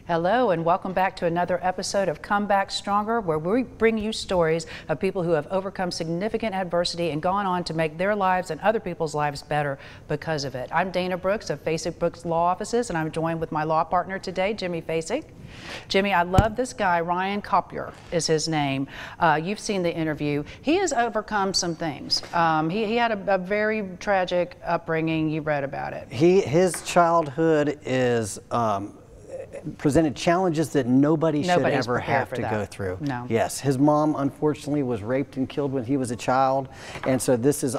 Hello and welcome back to another episode of Come Back Stronger, where we bring you stories of people who have overcome significant adversity and gone on to make their lives and other people's lives better because of it. I'm Dana Brooks of Fasig Brooks Law Offices, and I'm joined with my law partner today, Jimmy Fasig. Jimmy, I love this guy. Ryan Kopyar is his name. You've seen the interview. He has overcome some things. He had a very tragic upbringing. You read about it. His childhood is presented challenges that nobody's should ever have to go through. No. Yes, his mom unfortunately was raped and killed when he was a child, and so this is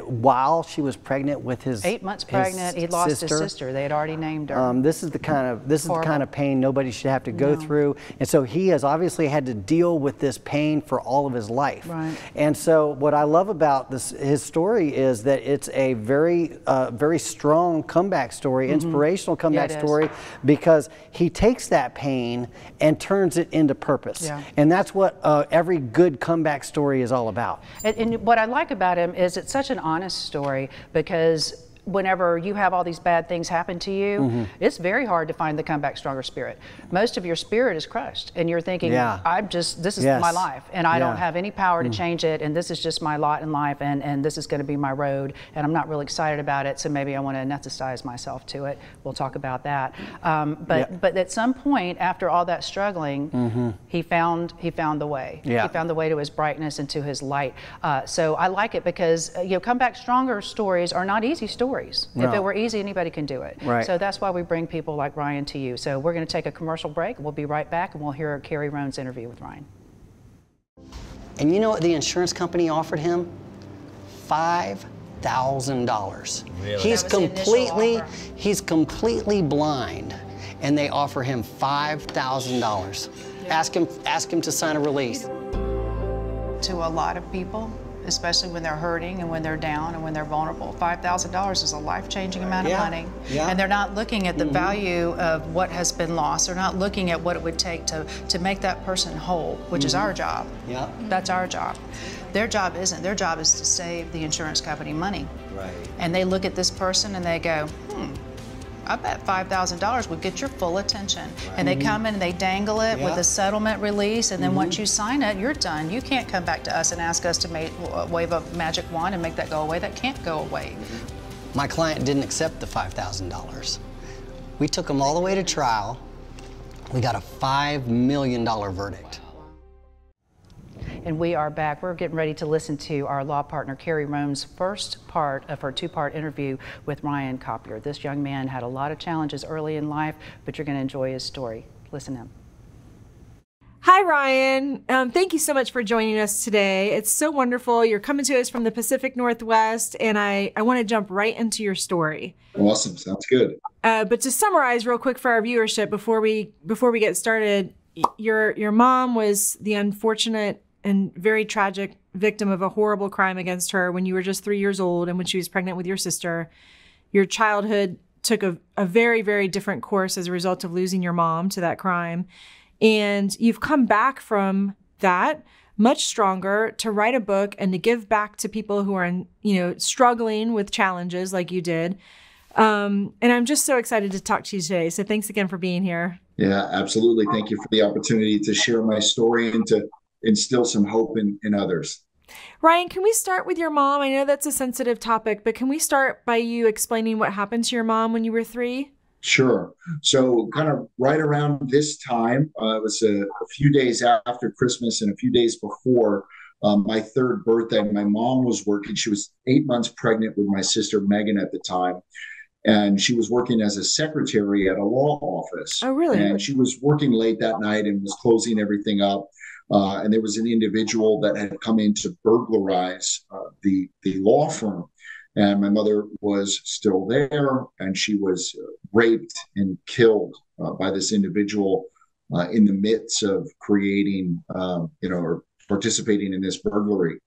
while she was pregnant with his 8 months pregnant. He lost his sister. They had already named her. This is the kind of pain nobody should have to go through, and so he has obviously had to deal with this pain for all of his life. Right. And so what I love about his story is that it's a very strong comeback story, inspirational comeback story, because he takes that pain and turns it into purpose. Yeah. And that's what every good comeback story is all about. And what I like about him is it's such an honest story, because whenever you have all these bad things happen to you, it's very hard to find the comeback stronger spirit. Most of your spirit is crushed and you're thinking, this is my life and I don't have any power to change it, and this is just my lot in life, and this is going to be my road, and I'm not really excited about it, so maybe I want to anesthetize myself to it. We'll talk about that. But at some point after all that struggling, he found the way. He found the way to his brightness and to his light. So I like it because comeback stronger stories are not easy stories. No. If it were easy, anybody can do it. Right. So that's why we bring people like Ryan to you. So we're going to take a commercial break. We'll be right back, and we'll hear Carrie Roan's interview with Ryan. And you know what the insurance company offered him? $5,000. Really? He's completely blind, and they offer him $5,000. Yeah. Ask him to sign a release. To a lot of people, especially when they're hurting and when they're down and when they're vulnerable, $5,000 is a life-changing amount of money. Yeah. And they're not looking at the value of what has been lost. They're not looking at what it would take to make that person whole, which is our job. Yeah. That's our job. Their job isn't. Their job is to save the insurance company money. Right. And they look at this person and they go, I bet $5,000 would get your full attention. Right. And they come in and they dangle it with a settlement release, and then once you sign it, you're done. You can't come back to us and ask us to wave a magic wand and make that go away. That can't go away. My client didn't accept the $5,000. We took him all the way to trial. We got a $5 million verdict. And we are back. We're getting ready to listen to our law partner, Carrie Roan's first part of her two-part interview with Ryan Kopyar. This young man had a lot of challenges early in life, but you're going to enjoy his story. Listen to him. Hi, Ryan. Thank you so much for joining us today. It's so wonderful. You're coming to us from the Pacific Northwest, and I want to jump right into your story. Awesome. Sounds good. But to summarize real quick for our viewership before we get started, your mom was the unfortunate and very tragic victim of a horrible crime against her when you were just 3 years old and when she was pregnant with your sister. Your childhood took a very, very different course as a result of losing your mom to that crime. And you've come back from that much stronger to write a book and to give back to people who are, struggling with challenges like you did. And I'm just so excited to talk to you today. So thanks again for being here. Yeah, absolutely. Thank you for the opportunity to share my story and to instill some hope in others. Ryan, can we start with your mom? I know that's a sensitive topic, but can we start by you explaining what happened to your mom when you were 3? Sure. So kind of right around this time, it was a few days after Christmas and a few days before my 3rd birthday, my mom was working. She was 8 months pregnant with my sister, Megan, at the time. And she was working as a secretary at a law office. Oh, really? And she was working late that night and was closing everything up. And there was an individual that had come in to burglarize the law firm. And my mother was still there, and she was raped and killed by this individual in the midst of creating, or participating in this burglary.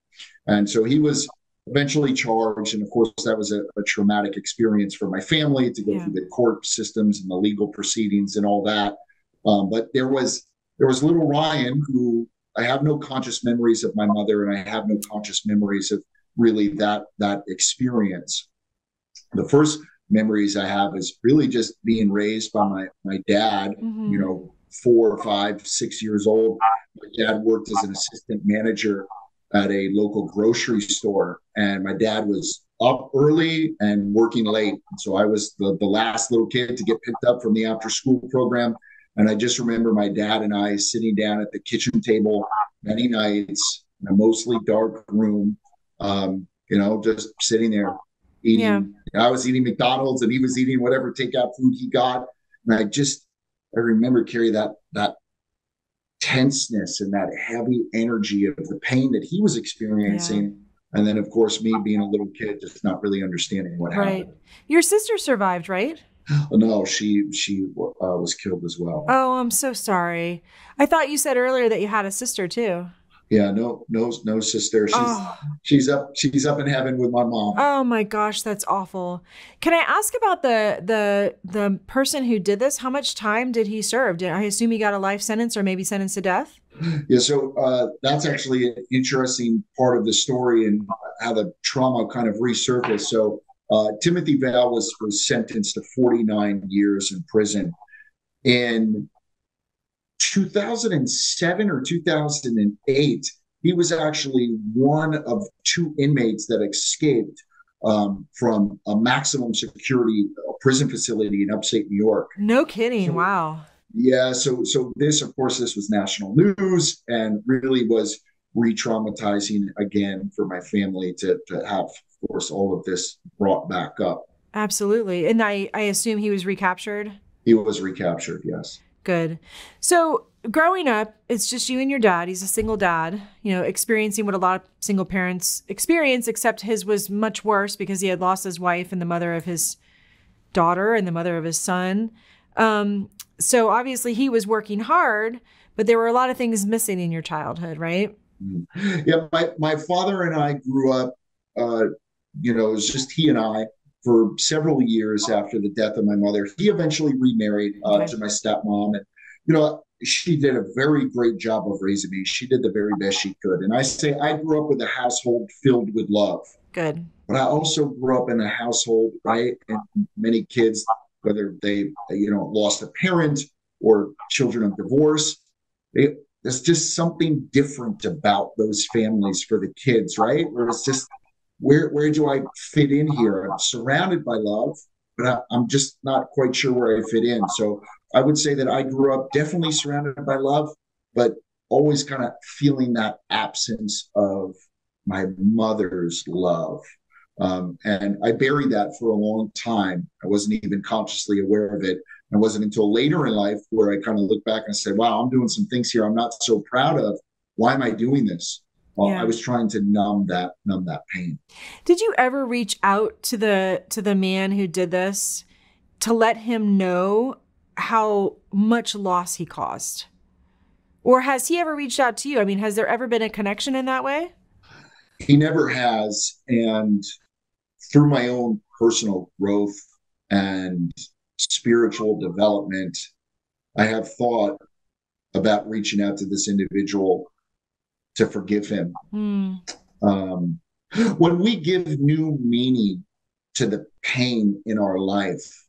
And so he was eventually charged. And of course, that was a traumatic experience for my family to go through the court systems and the legal proceedings and all that. But there was little Ryan, who I have no conscious memories of my mother, and I have no conscious memories of really that experience. The first memories I have is really just being raised by my dad, you know, 4 or 5, 6 years old. My dad worked as an assistant manager at a local grocery store, and my dad was up early and working late. So I was the last little kid to get picked up from the after school program. And I just remember my dad and I sitting down at the kitchen table many nights in a mostly dark room, you know, just sitting there eating. I was eating McDonald's and he was eating whatever takeout food he got. And I remember, Carrie, that tenseness and that heavy energy of the pain that he was experiencing. And then, of course, me being a little kid, just not really understanding what happened. Your sister survived, right? No, she was killed as well. Oh, I'm so sorry. I thought you said earlier that you had a sister too. Yeah, no sister. She's up in heaven with my mom. Oh my gosh, that's awful. Can I ask about the person who did this? How much time did he serve? I assume he got a life sentence or maybe sentenced to death? Yeah, so that's actually an interesting part of the story and how the trauma kind of resurfaced. So Timothy Vale was sentenced to 49 years in prison. In 2007 or 2008, he was actually one of 2 inmates that escaped from a maximum security prison facility in upstate New York. No kidding. Wow. Yeah. So this, of course, this was national news and really was re-traumatizing again for my family to have, of course, all of this brought back up. Absolutely. And I assume he was recaptured? He was recaptured, yes. Good. So growing up, it's just you and your dad. He's a single dad, you know, experiencing what a lot of single parents experience, except his was much worse because he had lost his wife and the mother of his daughter and the mother of his son. So obviously he was working hard, but there were a lot of things missing in your childhood, right? Yeah, my father and I grew up, you know, it was just he and I for several years after the death of my mother. He eventually remarried to my stepmom. And, you know, she did a very great job of raising me. She did the very best she could. And I say I grew up with a household filled with love. Good. But I also grew up in a household, right? And many kids, whether they, you know, lost a parent or children of divorce, there's just something different about those families for the kids, right? Where it's just, where do I fit in here? I'm surrounded by love, but I'm just not quite sure where I fit in. So I would say that I grew up definitely surrounded by love, but always kind of feeling that absence of my mother's love. And I buried that for a long time. I wasn't even consciously aware of it. It wasn't until later in life where I kind of look back and say, wow, I'm doing some things here I'm not so proud of. Why am I doing this? Well, I was trying to numb that pain. Did you ever reach out to the man who did this to let him know how much loss he caused? Or has he ever reached out to you? I mean, has there ever been a connection in that way? He never has. And through my own personal growth and spiritual development, I have thought about reaching out to this individual to forgive him. When we give new meaning to the pain in our life,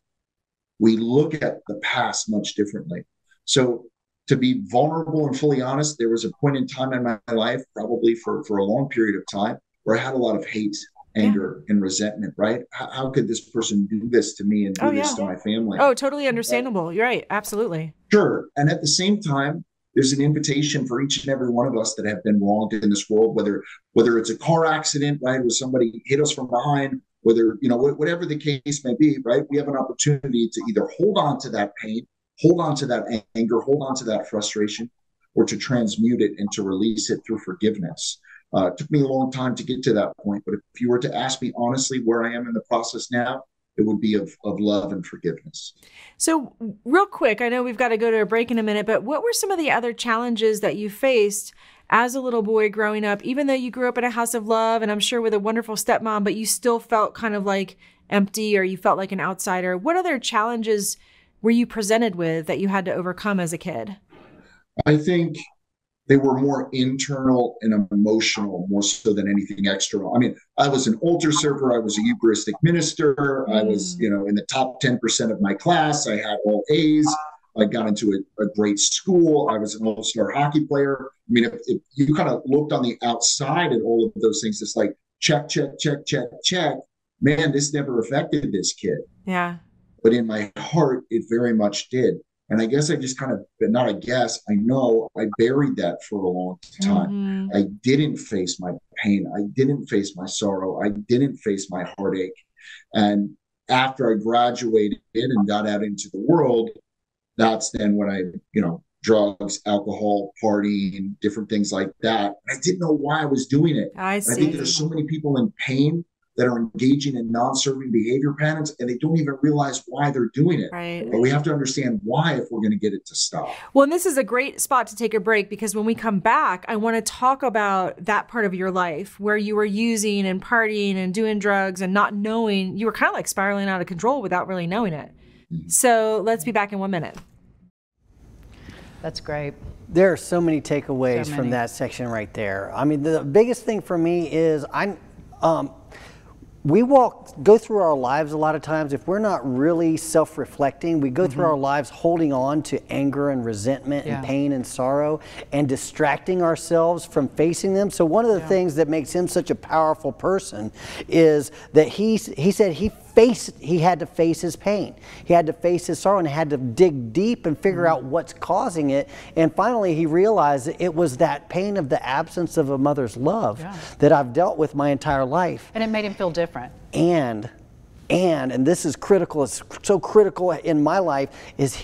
we look at the past much differently. So to be vulnerable and fully honest, there was a point in time in my life, probably for a long period of time, where I had a lot of hate, anger, and resentment, right? How could this person do this to me and do this to my family? Oh, totally understandable. You're right. Absolutely. Sure. And at the same time, there's an invitation for each and every one of us that have been wronged in this world, whether it's a car accident, right, where somebody hit us from behind, whether, you know, whatever the case may be, right? We have an opportunity to either hold on to that pain, hold on to that anger, hold on to that frustration, or to transmute it and to release it through forgiveness. It took me a long time to get to that point, but if you were to ask me honestly where I am in the process now, it would be of love and forgiveness. So real quick, I know we've got to go to a break in a minute, but what were some of the other challenges that you faced as a little boy growing up, even though you grew up in a house of love and I'm sure with a wonderful stepmom, but you still felt kind of like empty or you felt like an outsider? What other challenges were you presented with that you had to overcome as a kid? I think they were more internal and emotional, more so than anything external. I mean, I was an altar server. I was a Eucharistic minister. I was, in the top 10% of my class. I had all A's. I got into a great school. I was an all-star hockey player. I mean, if you kind of looked on the outside at all of those things, it's like, check, check, check, check, check. Man, this never affected this kid. Yeah. But in my heart, it very much did. And I guess I just kind of, but not I guess, I know I buried that for a long time. I didn't face my pain. I didn't face my sorrow. I didn't face my heartache. And after I graduated and got out into the world, that's then when I, drugs, alcohol, partying, different things like that. I didn't know why I was doing it. I see. I think there's so many people in pain that are engaging in non-serving behavior patterns, and they don't even realize why they're doing it. Right. But we have to understand why if we're going to get it to stop. Well, and this is a great spot to take a break, because when we come back, I want to talk about that part of your life where you were using and partying and doing drugs and not knowing. You were kind of like spiraling out of control without really knowing it. So let's be back in 1 minute. That's great. There are so many takeaways from that section right there. I mean, the biggest thing for me is we go through our lives a lot of times, if we're not really self-reflecting, we go through our lives holding on to anger and resentment and pain and sorrow and distracting ourselves from facing them. So one of the things that makes him such a powerful person is that he said he had to face his pain. He had to face his sorrow and had to dig deep and figure out what's causing it. And finally, he realized that it was that pain of the absence of a mother's love that I've dealt with my entire life. And it made him feel different. And this is critical, it's so critical in my life, is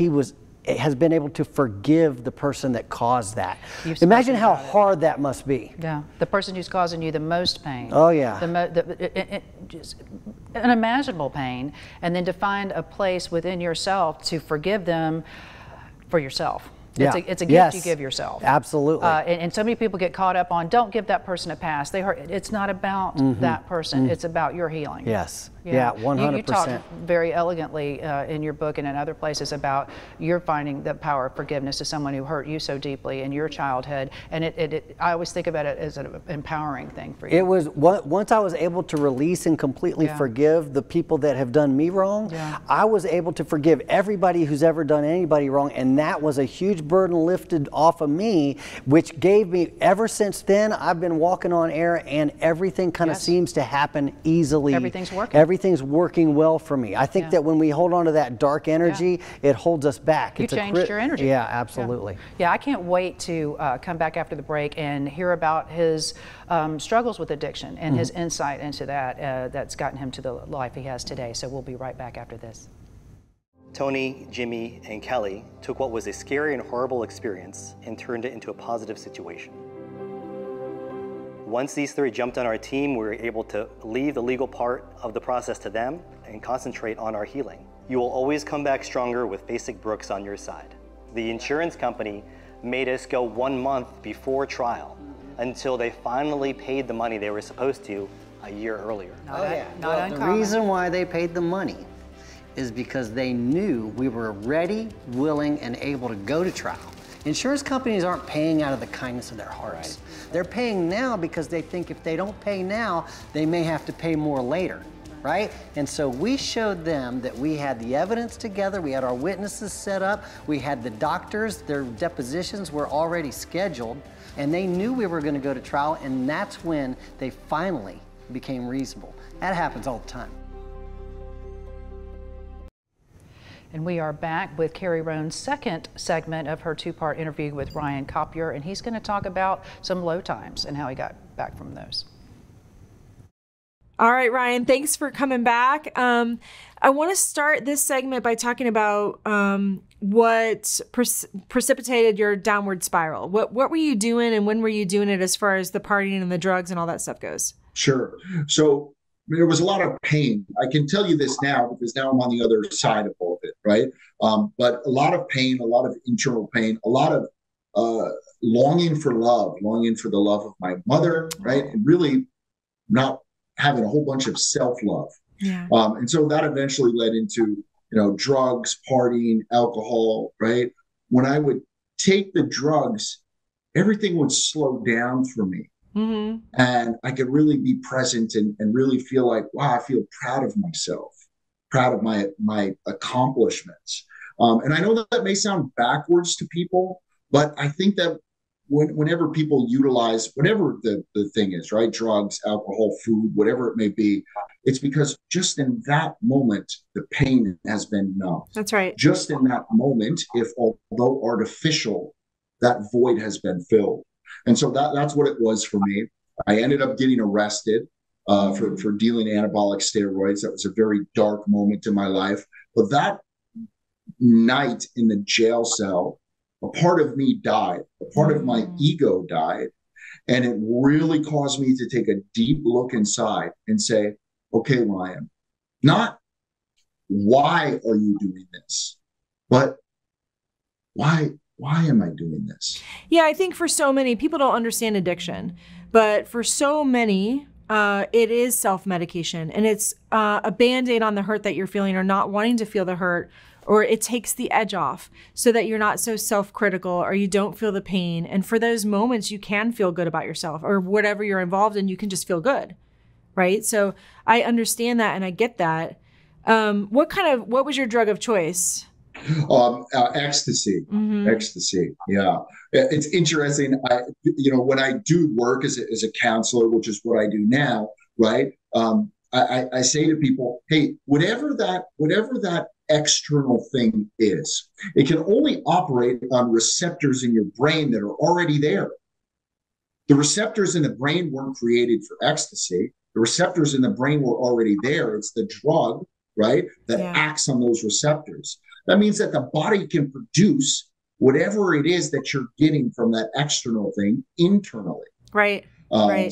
has been able to forgive the person that caused that. Imagine how hard that must be. Yeah, the person who's causing you the most pain. Oh yeah. Just unimaginable pain, and then to find a place within yourself to forgive them for yourself. It's a gift you give yourself. Absolutely. And so many people get caught up on, don't give that person a pass. It's not about that person. It's about your healing. Yes. Yeah, 100%. You talk very elegantly in your book and in other places about you're finding the power of forgiveness to someone who hurt you so deeply in your childhood. And I always think about it as an empowering thing for you. It was, once I was able to release and completely forgive the people that have done me wrong, I was able to forgive everybody who's ever done anybody wrong. And that was a huge burden lifted off of me, which gave me, ever since then, I've been walking on air, and everything kind of seems to happen easily. Everything's working. Everything's working well for me. I think that when we hold on to that dark energy, it holds us back. You changed your energy. Yeah, absolutely. Yeah, I can't wait to come back after the break and hear about his struggles with addiction and his insight into that that's gotten him to the life he has today. So we'll be right back after this. Tony, Jimmy, and Kelly took what was a scary and horrible experience and turned it into a positive situation. Once these three jumped on our team, we were able to leave the legal part of the process to them and concentrate on our healing. You will always come back stronger with Fasig Brooks on your side. The insurance company made us go 1 month before trial until they finally paid the money they were supposed to a year earlier. The reason why they paid the money is because they knew we were ready, willing, and able to go to trial. Insurance companies aren't paying out of the kindness of their hearts. They're paying now because they think if they don't pay now, they may have to pay more later, right? And so we showed them that we had the evidence together, we had our witnesses set up, we had the doctors, their depositions were already scheduled, and they knew we were going to go to trial, and that's when they finally became reasonable. That happens all the time. And we are back with Carrie Roan's second segment of her two-part interview with Ryan Kopyar, and he's going to talk about some low times and how he got back from those. All right, Ryan, thanks for coming back. I want to start this segment by talking about what precipitated your downward spiral. What were you doing, and when were you doing it as far as the partying and the drugs and all that stuff goes? Sure. So there was a lot of pain. I can tell you this now because now I'm on the other side of all of it, right? But a lot of pain, a lot of internal pain, a lot of longing for love, longing for the love of my mother, right? And really not having a whole bunch of self-love. Yeah. And so that eventually led into, drugs, partying, alcohol, right? When I would take the drugs, everything would slow down for me. And I could really be present and really feel like, wow, I feel proud of myself, proud of my accomplishments. And I know that may sound backwards to people, but I think that whenever people utilize whatever the thing is, right? Drugs, alcohol, food, whatever it may be, it's because just in that moment, the pain has been numbed. That's right. Just in that moment, if although artificial, that void has been filled. And so that's what it was for me. I ended up getting arrested for dealing anabolic steroids. That was a very dark moment in my life. But that night in the jail cell, a part of me died. A part of my ego died. And it really caused me to take a deep look inside and say, okay, Ryan, not why are you doing this, but why am I doing this? Yeah, I think for so many, people don't understand addiction, but for so many, it is self-medication, and it's a Band-Aid on the hurt that you're feeling or not wanting to feel the hurt, or it takes the edge off so that you're not so self-critical or you don't feel the pain. And for those moments, you can feel good about yourself or whatever you're involved in, you can just feel good, right? So I understand that and I get that. What was your drug of choice? Ecstasy. Ecstasy. Yeah. It's interesting. When I do work as a counselor, which is what I do now, right? I say to people, hey, whatever that external thing is, it can only operate on receptors in your brain that are already there. The receptors in the brain weren't created for ecstasy. The receptors in the brain were already there. It's the drug, right, that acts on those receptors. That means that the body can produce whatever it is that you're getting from that external thing internally. Right.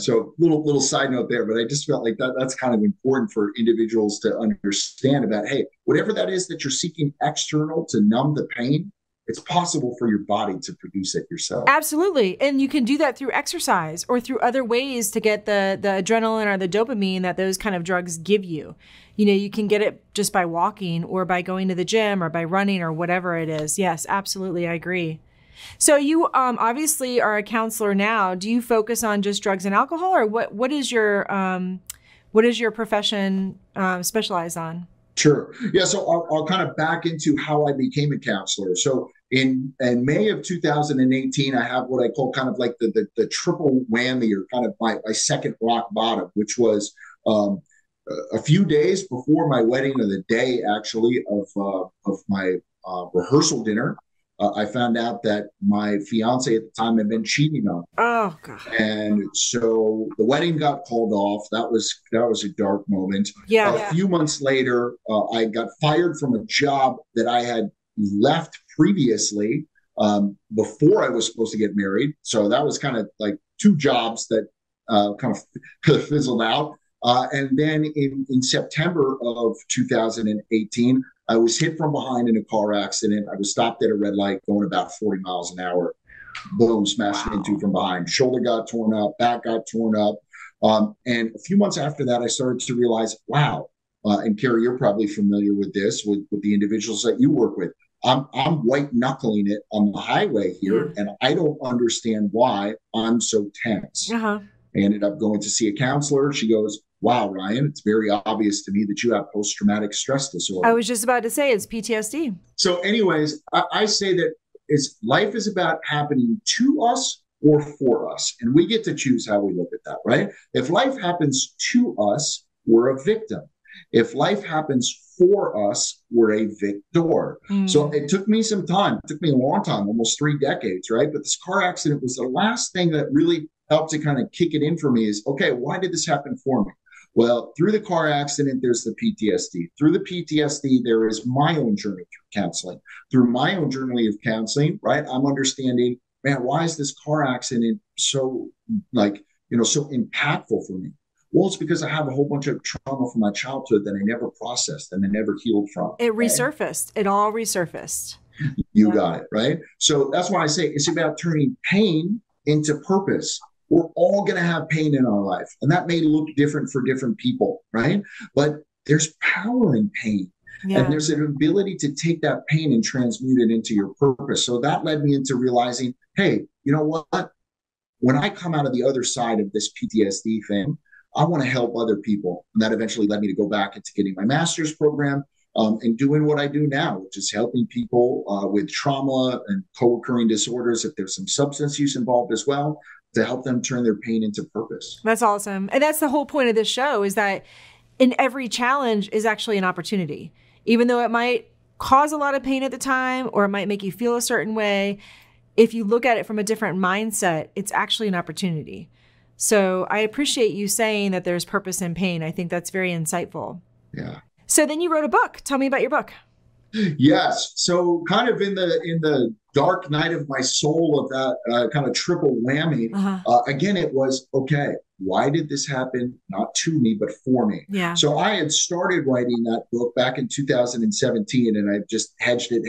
So little side note there, but I just felt like that's kind of important for individuals to understand about, hey, whatever that is that you're seeking external to numb the pain, it's possible for your body to produce it yourself. Absolutely. And you can do that through exercise or through other ways to get the adrenaline or the dopamine that those kind of drugs give you. You can get it just by walking or by going to the gym or by running or whatever it is. Yes, absolutely. I agree. So you obviously are a counselor now. Do you focus on just drugs and alcohol, or what is your profession specialized on? Sure. Yeah. So I'll kind of back into how I became a counselor. So in May of 2018, I have what I call kind of like the triple whammy, or kind of my second rock bottom, which was a few days before my wedding, or the day actually of my rehearsal dinner. I found out that my fiance at the time had been cheating on me. Oh God! And so the wedding got called off. That was a dark moment. Yeah. A few months later, I got fired from a job that I had left previously before I was supposed to get married. So that was kind of like two jobs that kind of fizzled out. And then in September of 2018. I was hit from behind in a car accident. I was stopped at a red light going about 40 miles an hour. Boom, smashed into from behind. Shoulder got torn up, back got torn up. And a few months after that, I started to realize, wow, and Carrie, you're probably familiar with this, with the individuals that you work with. I'm white knuckling it on the highway here, and I don't understand why I'm so tense. I ended up going to see a counselor. She goes, wow, Ryan, it's very obvious to me that you have post-traumatic stress disorder. I was just about to say it's PTSD. So anyways, I say that life is about happening to us or for us. And we get to choose how we look at that, right? If life happens to us, we're a victim. If life happens for us, we're a victor. So it took me some time. It took me a long time, almost 3 decades, right? But this car accident was the last thing that really helped to kind of kick it in for me is, okay, why did this happen for me? Well, through the car accident, there's the PTSD. Through the PTSD, there is my own journey through counseling. Through my own journey of counseling, right, I'm understanding, man, why is this car accident so, so impactful for me? Well, it's because I have a whole bunch of trauma from my childhood that I never processed and I never healed from. It resurfaced. It all resurfaced. You got it, right? So that's why I say it's about turning pain into purpose. We're all going to have pain in our life, and that may look different for different people, right? But there's power in pain. Yeah. And there's an ability to take that pain and transmute it into your purpose. So that led me into realizing, hey, you know what? When I come out of the other side of this PTSD thing, I want to help other people. And that eventually led me to go back into getting my master's program and doing what I do now, which is helping people with trauma and co-occurring disorders, if there's some substance use involved as well, to help them turn their pain into purpose. That's awesome. And that's the whole point of this show, is that in every challenge is actually an opportunity. Even though it might cause a lot of pain at the time, or it might make you feel a certain way, if you look at it from a different mindset, it's actually an opportunity. So I appreciate you saying that there's purpose in pain. I think that's very insightful. Yeah. So then you wrote a book. Tell me about your book. Yes. So kind of in the dark night of my soul of that kind of triple whammy, again, it was, okay, why did this happen? Not to me, but for me. Yeah. So I had started writing that book back in 2017, and I just hedged it.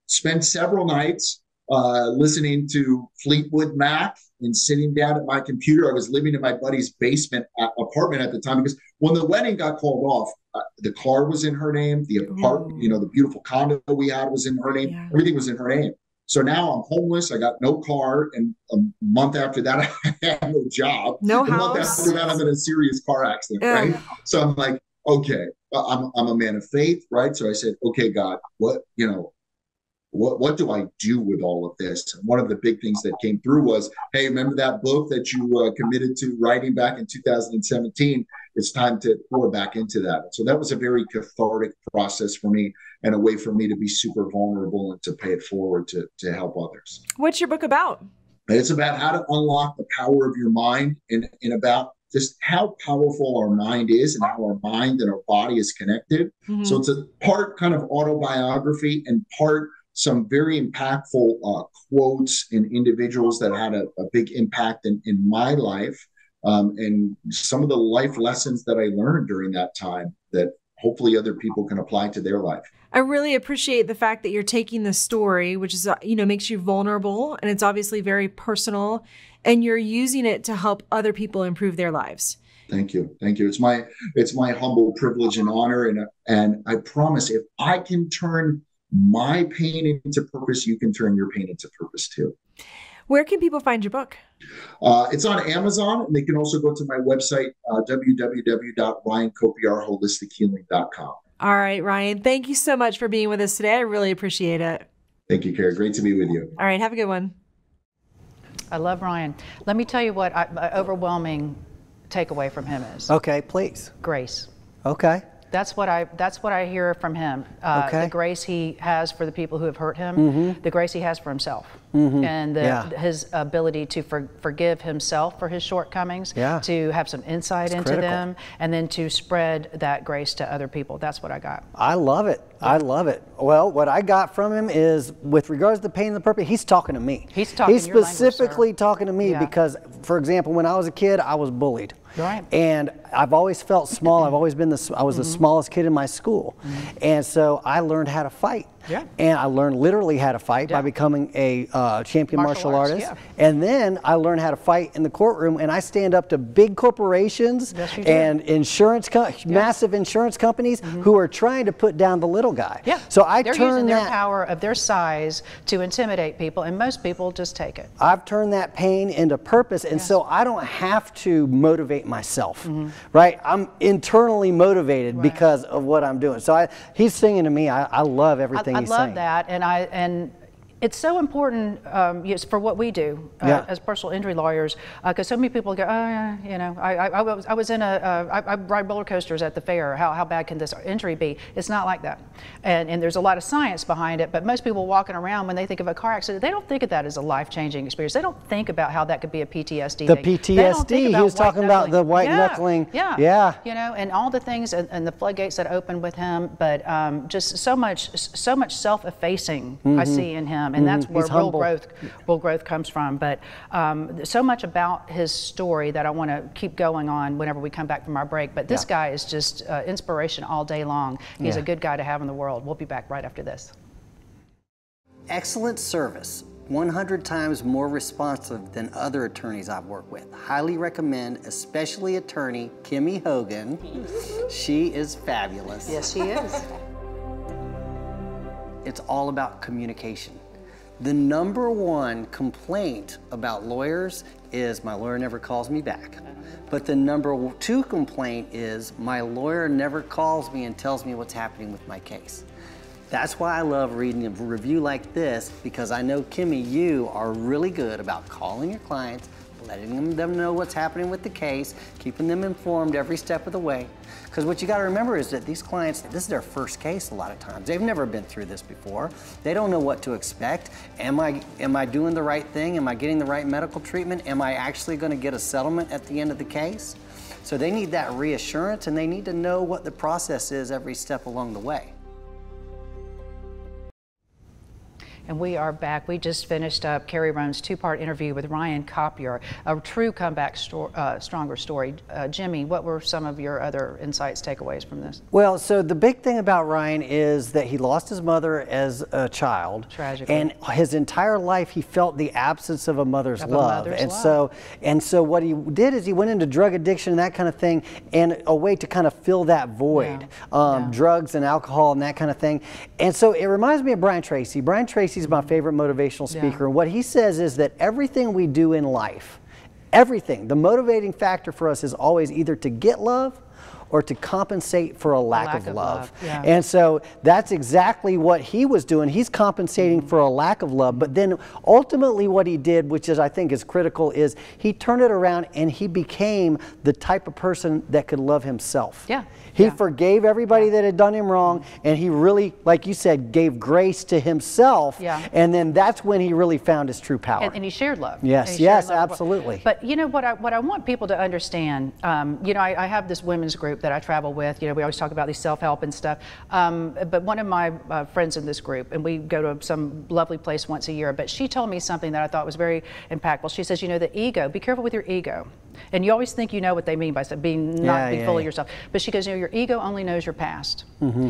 Spent several nights listening to Fleetwood Mac and sitting down at my computer. I was living in my buddy's basement apartment at the time, because when the wedding got called off, the car was in her name, the apartment, the beautiful condo we had was in her name. Yeah. Everything was in her name. So now I'm homeless. I got no car, and a month after that, I had no job. No house. A month after that, I'm in a serious car accident, right? So I'm like, okay, I'm a man of faith, right? So I said, okay, God, what do I do with all of this? And one of the big things that came through was, hey, remember that book that you committed to writing back in 2017? It's time to pour back into that. So that was a very cathartic process for me, and a way for me to be super vulnerable and to pay it forward to help others. What's your book about? It's about how to unlock the power of your mind, and about just how powerful our mind is, and how our mind and our body is connected. Mm-hmm. So it's a part kind of autobiography, and part some very impactful quotes and individuals that had a big impact in my life, and some of the life lessons that I learned during that time that hopefully other people can apply to their life. I really appreciate the fact that you're taking the story, which is, makes you vulnerable, and it's obviously very personal, and you're using it to help other people improve their lives. Thank you. Thank you. It's my humble privilege and honor. And I promise, if I can turn my pain into purpose, you can turn your pain into purpose too. Where can people find your book? It's on Amazon, and they can also go to my website, www.ryankopyarholistichealing.com. All right, Ryan, thank you so much for being with us today. I really appreciate it. Thank you, Carrie. Great to be with you. All right, have a good one. I love Ryan. Let me tell you what my overwhelming takeaway from him is. Okay, please. Grace. Okay. That's what I hear from him. The grace he has for the people who have hurt him, the grace he has for himself, and his ability to forgive himself for his shortcomings, to have some insight into them, and then to spread that grace to other people. That's what I got. I love it. I love it. Well, what I got from him is, with regards to the pain and the purpose, he's talking to me. He's talking. He's specifically talking to me because, for example, when I was a kid, I was bullied. Right. And I've always felt small. I've always been I was the smallest kid in my school. And so I learned how to fight. Yeah. And I learned literally how to fight by becoming a champion martial artist. Yeah. And then I learned how to fight in the courtroom, and I stand up to big corporations and massive insurance companies who are trying to put down the little guy. Yeah. So they're using their power of their size to intimidate people, and most people just take it. I've turned that pain into purpose, and so I don't have to motivate myself, right? I'm internally motivated because of what I'm doing. So he's singing to me. I love everything he's saying. I love that, and it's so important for what we do as personal injury lawyers, because so many people go, oh, yeah, I was in I ride roller coasters at the fair. How bad can this injury be? It's not like that, and there's a lot of science behind it. But most people walking around, when they think of a car accident, they don't think of that as a life-changing experience. They don't think about how that could be a PTSD. The PTSD. He was talking about the white knuckling. Yeah. And all the things and the floodgates that open with him, but just so much self-effacing I see in him. And that's where real growth comes from. But so much about his story that I want to keep going on whenever we come back from our break. But this guy is just inspiration all day long. He's a good guy to have in the world. We'll be back right after this. Excellent service 100 times more responsive than other attorneys I've worked with. Highly recommend, especially attorney Kimmy Hogan. She is fabulous. Yes, she is. It's all about communication. The #1 complaint about lawyers is my lawyer never calls me back. But the #2 complaint is my lawyer never calls me and tells me what's happening with my case. That's why I love reading a review like this, because I know, Kimmy, you are really good about calling your clients, letting them know what's happening with the case, keeping them informed every step of the way. Because what you got to remember is that these clients, this is their first case a lot of times. They've never been through this before. They don't know what to expect. Am I doing the right thing? Am I getting the right medical treatment? Am I actually going to get a settlement at the end of the case? So they need that reassurance, and they need to know what the process is every step along the way. And we are back. We just finished up Carrie Roan's 2-part interview with Ryan Kopyar, a true comeback stronger story. Jimmy, what were some of your other insights, takeaways from this? Well, so the big thing about Ryan is that he lost his mother as a child. Tragically. And his entire life he felt the absence of a mother's love. And so what he did is he went into drug addiction and that kind of thing, and a way to kind of fill that void. Drugs and alcohol and that kind of thing. And so it reminds me of Brian Tracy. Brian Tracy's my favorite motivational speaker. And what he says is that everything we do in life, everything, the motivating factor for us is always either to get love or to compensate for a lack of love. Yeah. And so that's exactly what he was doing. He's compensating for a lack of love, but then ultimately what he did, which is I think is critical, is he turned it around and he became the type of person that could love himself. Yeah. He forgave everybody that had done him wrong, and he really, like you said, gave grace to himself. And then that's when he really found his true power. And he shared love. Yes, yes, absolutely. But you know what I want people to understand, you know, I have this women's group that I travel with. You know, we always talk about these self-help and stuff. But one of my friends in this group, and we go to some lovely place once a year, but she told me something that I thought was very impactful. She says, you know, the ego, be careful with your ego. And you always think you know what they mean by being full of yourself. But she goes, you know, your ego only knows your past.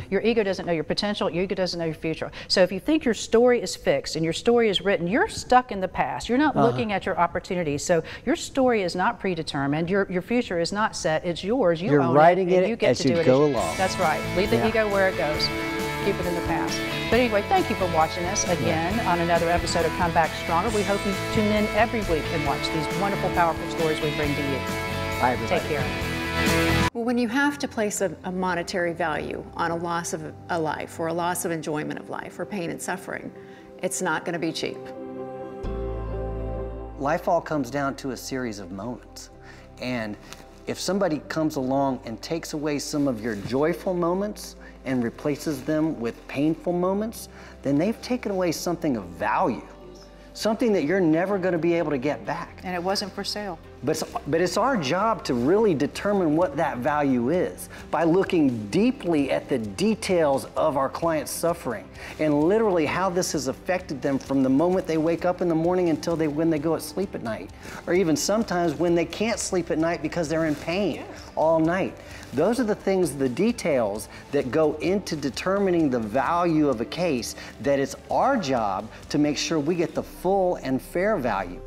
Your ego doesn't know your potential. Your ego doesn't know your future. So if you think your story is fixed and your story is written, you're stuck in the past. You're not looking at your opportunities. So your story is not predetermined. Your future is not set. It's yours. You own writing it, and it you get as to do you it. go along. That's right. Leave the ego where it goes. Keep it in the past. But anyway, thank you for watching us again on another episode of Come Back Stronger. We hope you tune in every week and watch these wonderful, powerful stories we bring to you. Bye, everybody. Take care. Well, when you have to place a monetary value on a loss of a life or a loss of enjoyment of life or pain and suffering, it's not going to be cheap. Life all comes down to a series of moments. And if somebody comes along and takes away some of your joyful moments and replaces them with painful moments, then they've taken away something of value, something that you're never going to be able to get back. And it wasn't for sale. But it's our job to really determine what that value is by looking deeply at the details of our client's suffering and literally how this has affected them from the moment they wake up in the morning until when they go to sleep at night, or even sometimes when they can't sleep at night because they're in pain all night. Those are the things, the details that go into determining the value of a case, that it's our job to make sure we get the full and fair value.